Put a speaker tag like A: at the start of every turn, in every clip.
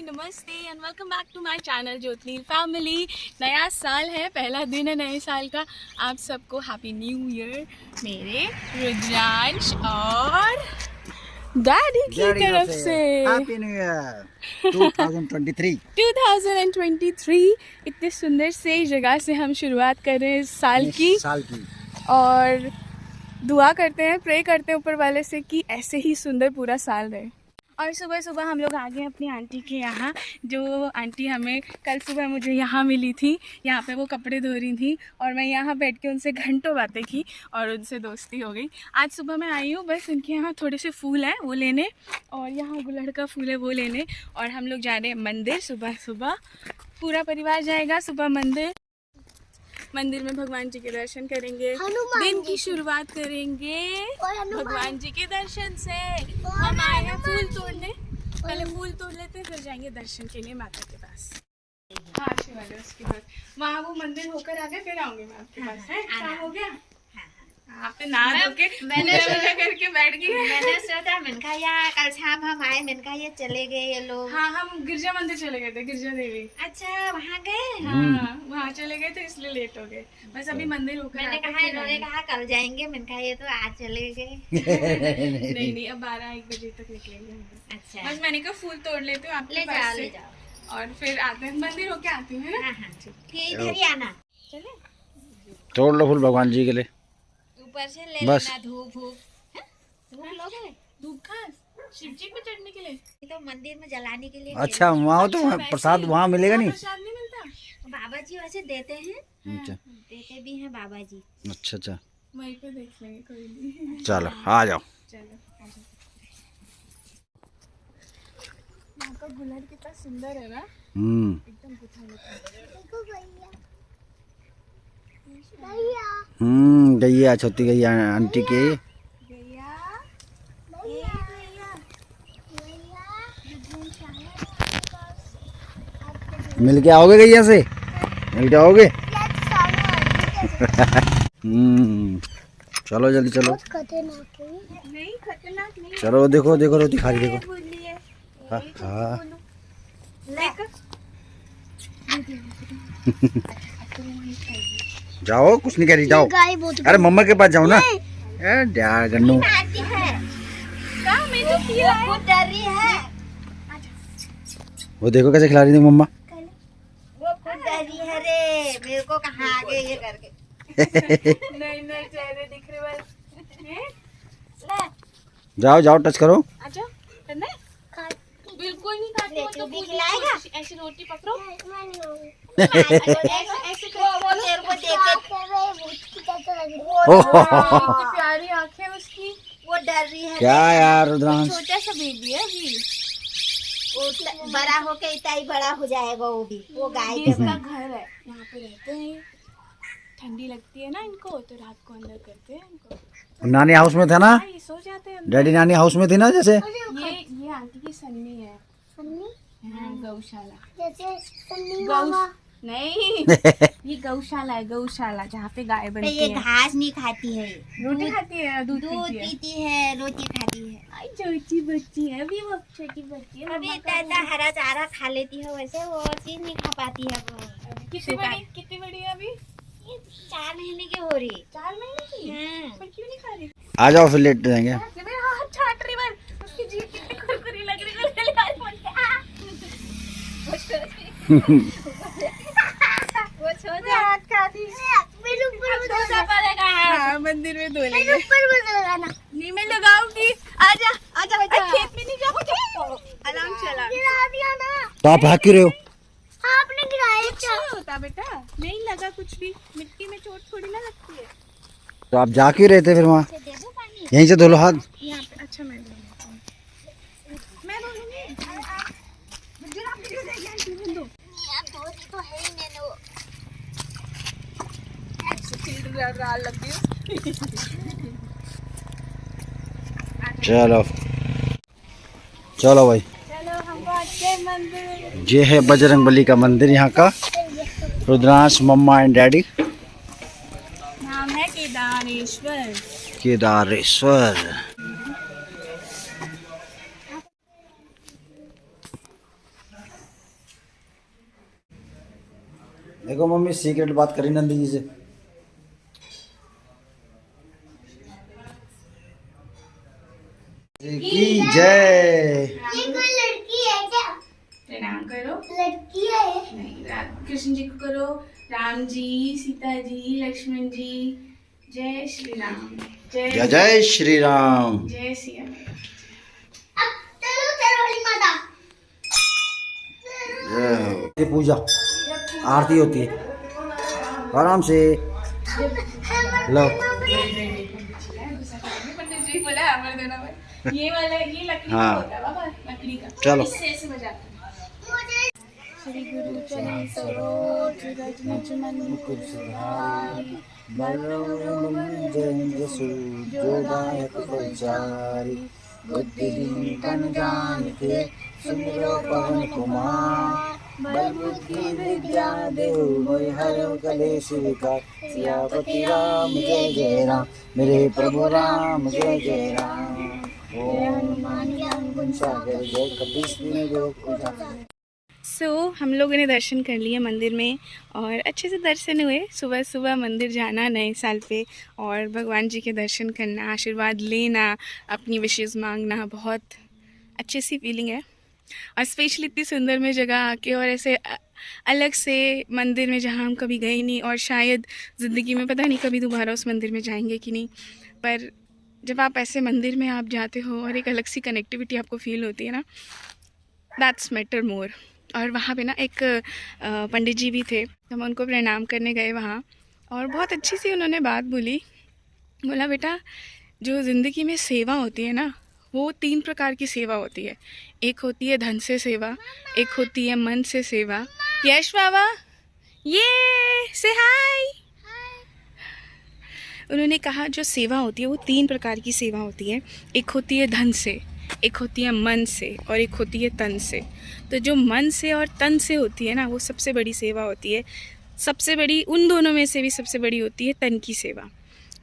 A: नमस्ते and welcome back to my channel Jyoti family. नया साल है, पहला दिन है नए साल का। आप सबको हैप्पी न्यू ईयर मेरे रुद्रांश और डैडी की तरफ से
B: हैप्पी न्यू ईयर 2023।
A: 2023। इतने सुंदर से जगह से हम शुरुआत कर रहे हैं इस साल की और दुआ करते हैं, प्रे करते हैं ऊपर वाले से कि ऐसे ही सुंदर पूरा साल रहे। और सुबह सुबह हम लोग आ गए अपनी आंटी के यहाँ, जो आंटी हमें कल सुबह मुझे यहाँ मिली थी। यहाँ पे वो कपड़े धो रही थी और मैं यहाँ बैठ के उनसे घंटों बातें की और उनसे दोस्ती हो गई। आज सुबह मैं आई हूँ बस उनके यहाँ थोड़े से फूल हैं वो लेने, और यहाँ गुलहड़ का फूल है वो लेने, और हम लोग जा रहे हैं मंदिर। सुबह सुबह पूरा परिवार जाएगा सुबह मंदिर में भगवान जी के दर्शन करेंगे, दिन की शुरुआत करेंगे भगवान जी के दर्शन से। हम आए हैं फूल तोड़ने, पहले फूल तोड़ लेते हैं फिर जाएंगे दर्शन के लिए माता के पास। हाँ शिवालय, उसके बाद वहाँ वो मंदिर होकर आ गए फिर आऊंगी मैं आपके पास। है काम हो गया? आपने नहा धो के मैंने करके बैठ गई।
C: मैंने सोचा मैंने कहा यार कल शाम हम आए, मैंने कहा ये चले गए ये लोग।
A: हाँ हम गिरजा मंदिर चले गए थे, गिरजा देवी।
C: अच्छा वहाँ गए?
A: हाँ वहाँ चले गए थे इसलिए लेट हो गए। बस अभी मंदिर होकर
C: मैंने कहा इन्होंने कहा कल जाएंगे, मैंने कहा ये तो आज चले गए।
A: नहीं अब 12-1 बजे तक निकलेंगे हम लोग।
C: अच्छा
A: बस मैंने कहा फूल तोड़ लेती हूँ आपके पास से और फिर आते हैं मंदिर होके आती हूँ, है ना?
C: हाँ ठीक, इधर ही आना। चले
B: तोड़ लो फूल भगवान जी के लिए,
C: ऊपर से ले
B: बस।
C: लेना धूप धूप लोगे?
A: धूप खास शिव जी पे चढ़ने के लिए?
C: ये तो मंदिर में जलाने के लिए।
B: अच्छा वहाँ तो प्रसाद वहाँ मिलेगा नहीं?
A: प्रसाद नहीं मिलता?
C: बाबा जी वैसे देते हैं,
B: अच्छा
C: देते भी हैं बाबा जी।
B: अच्छा
A: वहीं पे देख लेंगे, कोई नहीं।
B: चलो आ जाओ।
A: चलो यहाँ का गुलहड़ कितना सुंदर है ना, एकदम
B: गैया छोटी गैया आंटी के। मिल के आओगे गैया से? मिल के आओगे? चलो जल्दी चलो।
A: नहीं खतरनाक नहीं।
B: चलो देखो देखो रोटी खा रही देखो। हाँ जाओ कुछ नहीं कह रही, जाओ। अरे मम्मा के पास जाओ ना। गन्नू वो देखो कैसे खिला रही थी मम्मा।
C: वो खुद डरी है रे, मेरे को कहाँ आगे ये करके।
A: नहीं चेहरे दिख रहे बस।
C: ले
B: जाओ टच करो।
A: अच्छा करना है? बिल्कुल नहीं खाती वो, तो
C: भी खिलाएगा?
A: ऐसी रोटी पकड़ो
C: ऐसे वो तेरे को
A: इतनी प्यारी आंखें उसकी।
C: वो डर रही है।
B: क्या यार रुद्रांश,
A: छोटा सा बेबी है अभी,
C: वो बड़ा होके इतना ही बड़ा हो जाएगा वो भी। वो गाय
A: ये
C: के
A: इसका घर है, यहाँ पे रहते हैं। ठंडी लगती है ना इनको तो रात को अंदर करते हैं इनको।
B: नानी हाउस में था ना?
A: ये सो जाते हैं।
B: डैडी नानी हाउस में थी ना जैसे।
A: ये आंटी की सन्नी है। हाँ, गौशाला। नहीं ये गौशाला है, गौशाला जहाँ पे गाय बनती
C: ये
A: है।
C: घास नहीं खाती है,
A: रोटी खाती है, दूध
C: दूध
A: पीती है।
C: पीती है, रोटी खाती है।
A: आई छोटी बच्ची है अभी, वो छोटी बच्ची है।
C: अभी इतना हरा चारा खा लेती है, वैसे वो चीज नहीं खा पाती है वो।
A: कितनी बड़ी है अभी?
C: ये 4 महीने की हो रही है।
A: 4 महीने की?
C: हाँ।
A: पर क्यों नहीं खा रही?
B: आ जाओ फिर लेट जाएंगे।
A: हाथ छाट रही है, उसकी जीभ कितनी कुरकुरी लग रही है।
C: वो छोटा हाथ खाती है।
A: हाँ मंदिर में धो लेंगे। नहीं मैं लगाऊंगी। आजा आजा बेटा, खेत में नहीं जाओगे? अलार्म चला।
B: तो आप भाग क्यों रहे हो?
A: आपने गिराया, क्या होता बेटा? नहीं लगा कुछ भी, मिट्टी में चोट थोड़ी ना लगती है।
B: तो आप जा क्यों रहे थे फिर वहाँ?
C: दे दो पानी
B: यहीं से धो लो हाथ।
A: यहाँ पे अच्छा मैं धो लेती हूँ। मैं धो लूंगी।
C: यार धोती तो है ही मैंने वो।
B: चलो चलो भाई,
A: चलो हम पहुँच गए मंदिर।
B: ये है बजरंगबली का मंदिर यहाँ का। रुद्रांश मम्मा एंड डैडी।
A: नाम है केदारेश्वर।
B: केदारेश्वर। देखो मम्मी सीक्रेट बात करी नंदी जी से। की जय।
C: ये कोई लड़की है क्या?
A: प्रणाम करो।
C: लड़की है?
A: नहीं, कृष्ण जी को करो, राम जी, सीता जी, लक्ष्मण जी। जय श्री राम।
B: जय जय श्री राम।
A: जय सिया।
C: अब चलो चलो माता।
B: ये पूजा आरती होती है, आराम से लो।
A: पंडित जी बोला अमर देना भाई। ये वाला ये लकड़ी का
B: हाँ।
A: होता है बाबा, लकड़ी का।
B: चलो।
A: इससे ऐसे बजाते हैं। श्री गुरु चरण सरोज रज निज मन मुकुर सुधारि जोदायक फलचारि बुद्धिहीन तन जानिके सुमिरो पवन कुमार बल बुद्धि विद्या देहु मोहि हरहु कलेश विकार सियापति राम जय जय राम मेरे प्रभु राम जय जय राम। जय हनुमान ज्ञान गुण सागर जय कपीस तिहुँ लोक उजागर। हम लोगों ने दर्शन कर लिए मंदिर में और अच्छे से दर्शन हुए। सुबह सुबह मंदिर जाना नए साल पे और भगवान जी के दर्शन करना, आशीर्वाद लेना, अपनी विशेष मांगना, बहुत अच्छी सी फीलिंग है। और स्पेशली इतनी सुंदर में जगह आके और ऐसे अलग से मंदिर में जहाँ हम कभी गए नहीं और शायद ज़िंदगी में पता नहीं कभी दोबारा उस मंदिर में जाएंगे कि नहीं, पर जब आप ऐसे मंदिर में आप जाते हो और एक अलग सी कनेक्टिविटी आपको फील होती है ना, दैट्स मैटर मोर। और वहाँ पे ना एक पंडित जी भी थे, तो हम उनको प्रणाम करने गए वहाँ और बहुत अच्छी सी उन्होंने बात बोली। बोला बेटा जो ज़िंदगी में सेवा होती है ना, वो 3 प्रकार की सेवा होती है। एक होती है धन से सेवा, एक होती है मन से सेवा। यश बाबा ये से हाय। उन्होंने कहा जो सेवा होती है वो 3 प्रकार की सेवा होती है। एक होती है धन से, एक होती है मन से और एक होती है तन से। तो जो मन से और तन से होती है ना, वो सबसे बड़ी सेवा होती है। सबसे बड़ी उन दोनों में से भी सबसे बड़ी होती है तन की सेवा।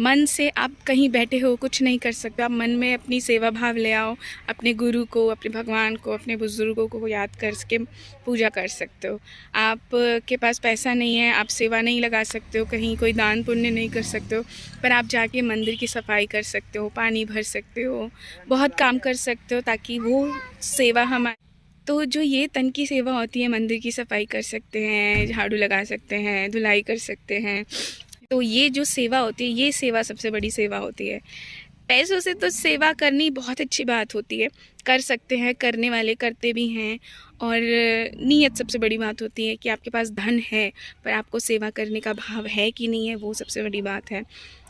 A: मन से आप कहीं बैठे हो कुछ नहीं कर सकते, आप मन में अपनी सेवा भाव ले आओ, अपने गुरु को, अपने भगवान को, अपने बुज़ुर्गों को याद करके पूजा कर सकते हो। आप के पास पैसा नहीं है, आप सेवा नहीं लगा सकते हो, कहीं कोई दान पुण्य नहीं कर सकते हो, पर आप जाके मंदिर की सफाई कर सकते हो, पानी भर सकते हो, बहुत काम कर सकते हो ताकि वो सेवा हमारी। तो जो ये तन की सेवा होती है, मंदिर की सफाई कर सकते हैं, झाड़ू लगा सकते हैं, धुलाई कर सकते हैं, तो ये जो सेवा होती है, ये सेवा सबसे बड़ी सेवा होती है। पैसों से तो सेवा करनी बहुत अच्छी बात होती है, कर सकते हैं, करने वाले करते भी हैं। और नीयत सबसे बड़ी बात होती है कि आपके पास धन है पर आपको सेवा करने का भाव है कि नहीं है, वो सबसे बड़ी बात है।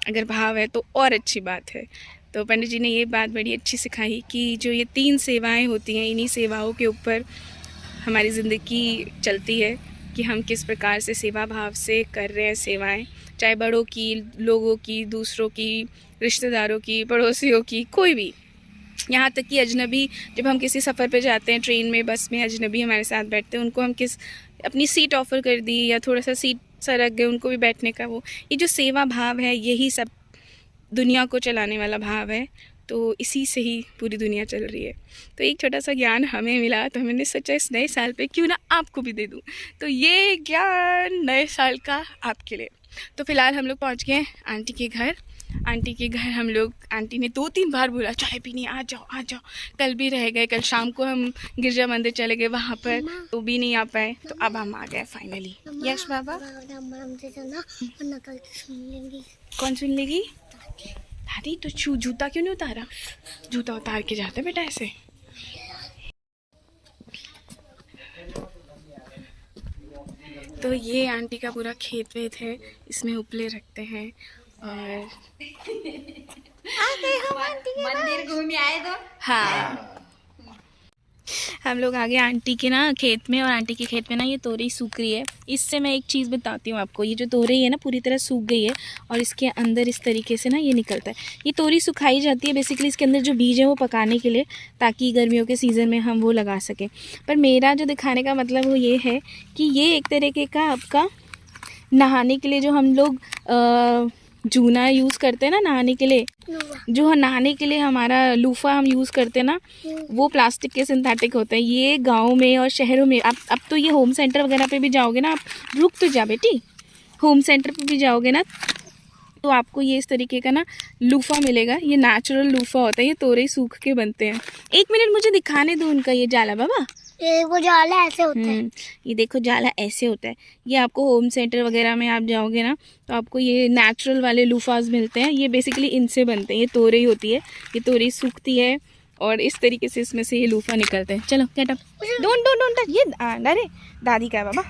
A: अगर भाव है तो और अच्छी बात है। तो पंडित जी ने ये बात बड़ी अच्छी सिखाई कि जो ये 3 सेवाएं होती हैं, इन्हीं सेवाओं के ऊपर हमारी ज़िंदगी चलती है कि हम किस प्रकार से सेवा भाव से कर रहे हैं सेवाएं, चाहे बड़ों की, लोगों की, दूसरों की, रिश्तेदारों की, पड़ोसियों की, कोई भी। यहाँ तक कि अजनबी, जब हम किसी सफ़र पे जाते हैं, ट्रेन में, बस में, अजनबी हमारे साथ बैठते हैं, उनको हम अपनी सीट ऑफ़र कर दी या थोड़ा सा सीट सरक गए, उनको भी बैठने का वो, ये जो सेवा भाव है, यही सब दुनिया को चलाने वाला भाव है। तो इसी से ही पूरी दुनिया चल रही है। तो एक छोटा सा ज्ञान हमें मिला, तो मैंने सोचा इस नए साल पे क्यों ना आपको भी दे दूँ। तो ये ज्ञान नए साल का आपके लिए। तो फ़िलहाल हम लोग पहुँच गए आंटी के घर। आंटी के घर हम लोग, आंटी ने 2-3 बार बोला चाय पीनी, आ जाओ आ जाओ। कल भी रह गए, कल शाम को हम गिरजा मंदिर चले गए, वहाँ पर तो भी नहीं आ पाए, तो अब हम आ गए फाइनली। यश बाबा कौन सुन लेगी? दादी तो जूता क्यों नहीं उतारा? जूता उतार के जाते बेटा ऐसे। तो ये आंटी का पूरा खेत वेत है, इसमें उपले रखते हैं। और
C: मंदिर घूम आए तो
A: हाँ, हम लोग आ गए आंटी के ना खेत में। और आंटी के खेत में ना ये तोरई सूख रही है। इससे मैं एक चीज़ बताती हूँ आपको, ये जो तोरई है ना पूरी तरह सूख गई है और इसके अंदर इस तरीके से ना ये निकलता है। ये तोरई सुखाई जाती है बेसिकली, इसके अंदर जो बीज है वो पकाने के लिए, ताकि गर्मियों के सीज़न में हम वो लगा सकें। पर मेरा जो दिखाने का मतलब वो ये है कि ये एक तरीके का आपका नहाने के लिए जो हम लोग जूना यूज़ करते हैं ना नहाने के लिए, जो नहाने के लिए हमारा लूफा हम यूज़ करते हैं ना, वो प्लास्टिक के सिंथेटिक होते हैं। ये गाँव में और शहरों में अब तो ये होम सेंटर वगैरह पे भी जाओगे ना, आप रुक तो जा बेटी, होम सेंटर पे भी जाओगे ना तो आपको ये इस तरीके का ना लूफा मिलेगा। ये नेचुरल लूफा होता है, ये तोरई सूख के बनते हैं। 1 मिनट मुझे दिखाने दो उनका ये जाला बाबा।
C: ये वो जाला ऐसे होता है।
A: ये देखो जाला ऐसे होता है। ये आपको होम सेंटर वगैरह में आप जाओगे ना तो आपको ये नेचुरल वाले लूफाज मिलते हैं। ये बेसिकली इनसे बनते हैं। ये तोरई होती है, ये तोरई सूखती है और इस तरीके से इसमें से ये लूफा निकलते हैं। चलो गेट अप, डोंट टच। ये अरे दादी का है बाबा।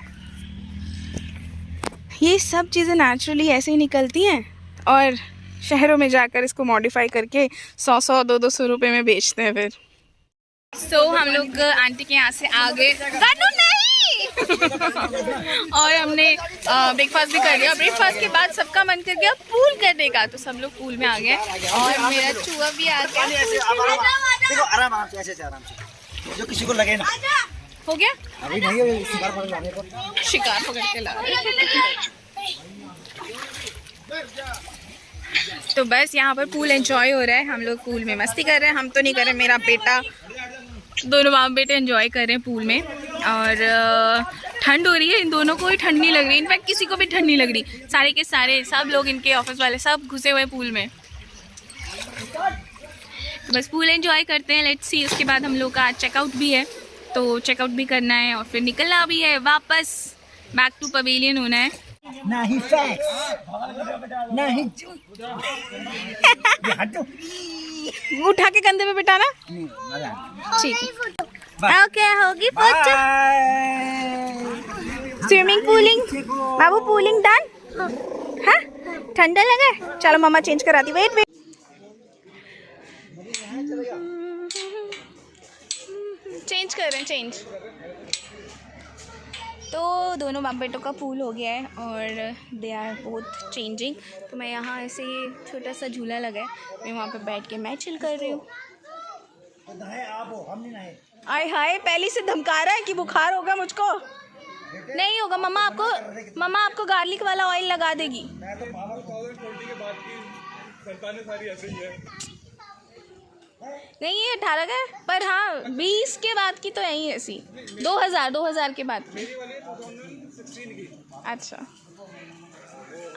A: ये सब चीज़ें नेचुरली ऐसे ही निकलती हैं और शहरों में जाकर इसको मॉडिफाई करके 100 200 रुपये में बेचते हैं फिर। हम लोग आंटी के यहाँ से आ गए और हमने ब्रेकफास्ट भी कर लिया। ब्रेकफास्ट के बाद सबका मन कर गया पूल करने का, तो सब लोग पूल में आ गए और मेरा चूहा भी आ गया।
B: देखो आराम से, ऐसे आराम से, जो किसी को लगे ना।
A: हो गया
B: अभी नहीं, शिकार पकड़ लाने को,
A: शिकार पकड़ के ला रहे। तो बस यहाँ पर पूल एंजॉय हो रहा है, हम लोग पूल में मस्ती कर रहे हैं। हम तो नहीं कर रहे, मेरा बेटा, दोनों बाप बेटे एंजॉय कर रहे हैं पूल में। और ठंड हो रही है, इन दोनों को ही ठंड नहीं लग रही, इनफैक्ट किसी को भी ठंड नहीं लग रही। सारे के सारे सब लोग, इनके ऑफिस वाले सब घुसे हुए पूल में। तो बस पूल एंजॉय करते हैं, लेट्स सी। उसके बाद हम लोग का चेकआउट भी है, तो चेकआउट भी करना है और फिर निकलना भी है, वापस बैक टू पवेलियन होना है।
B: नहीं फैक्स, नहीं
A: उठा के कंधे पे बिठाना, ठीक है। ओके, होगी फोटो। स्विमिंग पूलिंग बाबू, पूलिंग डन। हाँ ठंडा लगा है, चलो मम्मा चेंज कराती। वेट चेंज कर रहे हैं, चेंज। तो दोनों बाप बेटों का पूल हो गया है और दे आर बोथ चेंजिंग। तो मैं यहाँ ऐसे छोटा सा झूला लगा है, मैं वहाँ पे बैठ के मैं चिल कर रही हूँ। आय हाय, पहले से धमका रहा है कि बुखार होगा मुझको। नहीं होगा, मम्मा आपको गार्लिक वाला ऑयल लगा देगी। नहीं ये 18 का है, पर हाँ 20 के बाद की तो यही ऐसी 2000 के बाद की। अच्छा,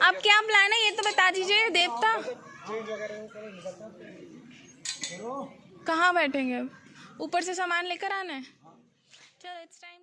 A: अब क्या प्लान है ये तो बता दीजिए देवता। कहाँ बैठेंगे अब, ऊपर से सामान लेकर आना है। चलो इट्स टाइम।